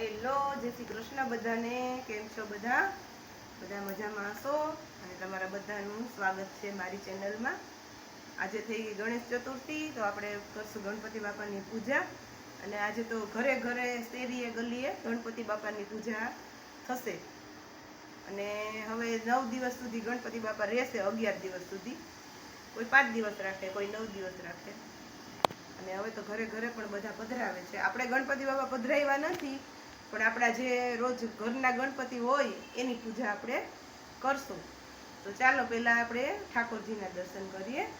Hello, જય શ્રી કૃષ્ણ બધાને. કેમ છો બધા? બધા મજામાં હશો અને તમારા બધાનું સ્વાગત છે મારી ચેનલમાં. આજે થઈ ગઈ ગણેશ ચતુર્થી, તો આપણે કરશું ગણપતિ બાપાની પૂજા. અને આજે તો ઘરે ઘરે શેરીએ ગલીએ ગણપતિ બાપાની પૂજા થશે. અને હવે 9 દિવસ સુધી ગણપતિ બાપા રહેશે, 11 દિવસ સુધી. કોઈ 5 દિવસ રાખે, કોઈ 9 દિવસ રાખે. અને હવે તો ઘરે ઘરે પણ બધા પધરાવે છે. આપણે ગણપતિ બાપા પધરાવ્યા નથી, પણ આપણા જે રોજ ઘરના ગણપતિ હોય એની પૂજા આપણે કરશું. તો ચાલો પહેલા આપણે ઠાકોરજીના દર્શન કરીએ.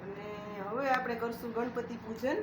અને હવે આપણે કરશું ગણપતિ પૂજન.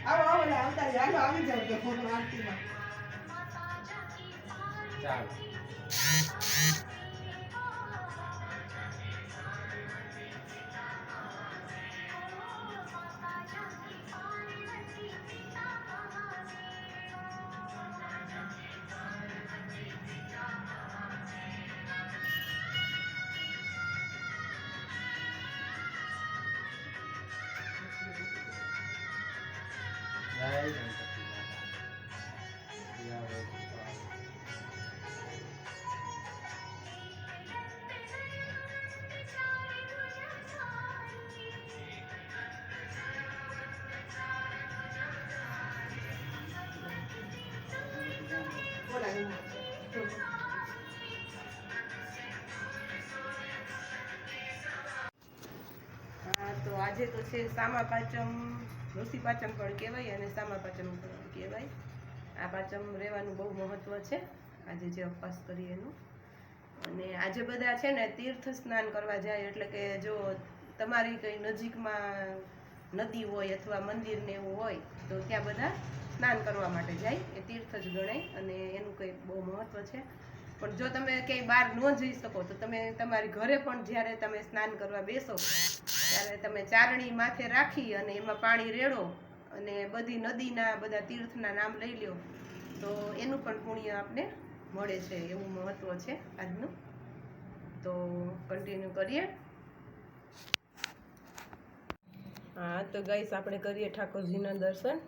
આવો આવો આવતા હાલો આવી જાવ તો ફોટો આરતીમાં. ચાલો. તો આજે તો છે સામા પાંચમ, ઋષિ પાંચમ પણ કહેવાય અને સામા પાંચમ પણ કહેવાય. આ પાંચમ રહેવાનું બહુ મહત્વ છે, આજે જે ઉપવાસ કરીએ એનું. અને આજે બધા છે ને તીર્થ સ્નાન કરવા જાય, એટલે કે જો તમારી કઈ નજીકમાં નદી હોય અથવા મંદિર ને એવું હોય તો ત્યાં બધા સ્નાન કરવા માટે જાય. એ તીર્થ જ ગણાય અને એનું કંઈ બહુ મહત્વ છે. પણ જો તમે ક્યાંય બહાર ન જઈ શકો તો તમે તમારી ઘરે પણ જ્યારે તમે સ્નાન કરવા બેસો ત્યારે તમે ચારણી માથે રાખી અને એમાં પાણી રેડો અને બધી નદીના બધા તીર્થના નામ લઈ લ્યો તો એનું પણ પુણ્ય આપને મળે છે. એવું મહત્વ છે આજનું. તો કન્ટિન્યુ કરીએ. હા તો ગાઈસ, આપણે કરીએ ઠાકોરજીના દર્શન.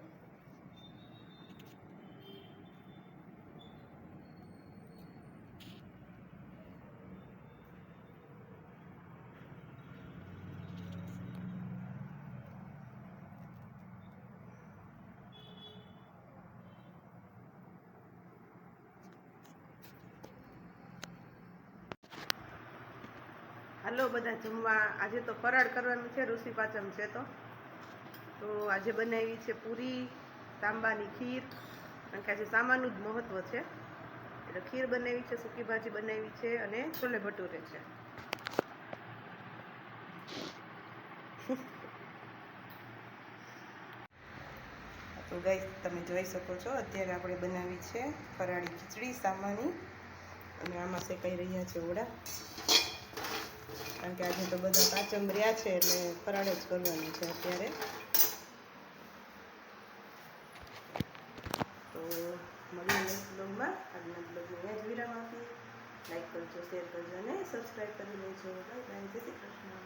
હાલો બધા જમવા. આજે તો ફરાળ કરવાનું છે, ઋષિ પાંચમ છે તો આજે બનાવી છે પૂરી, તાંબાની ખીર, કારણ કે આજે સામાનું જ મહત્વ છે. એટલે ખીર બનાવી છે, સૂકી ભાજી બનાવી છે અને છોલે ભટુરે છે. તો ગાઈસ તમે જોઈ શકો છો અત્યારે આપણે બનાવી છે ફરાળી ખીચડી સામાની, અને આમાં શેકાઈ રહ્યા છે ઓળા, કારણ કે આજે તો બધા પાંચમ રહ્યા છે એટલે ફરાળ જ કરવાનું છે અત્યારે. તો મળીએ નેક્સ્ટ બ્લોગમાં. આજના બ્લોગને અહીંયા જ વિરામ આપીએ. લાઈક કરજો, શેર કરજો અને સબસ્ક્રાઈબ કરી લેજો. બાય બાય, જય શ્રી કૃષ્ણ.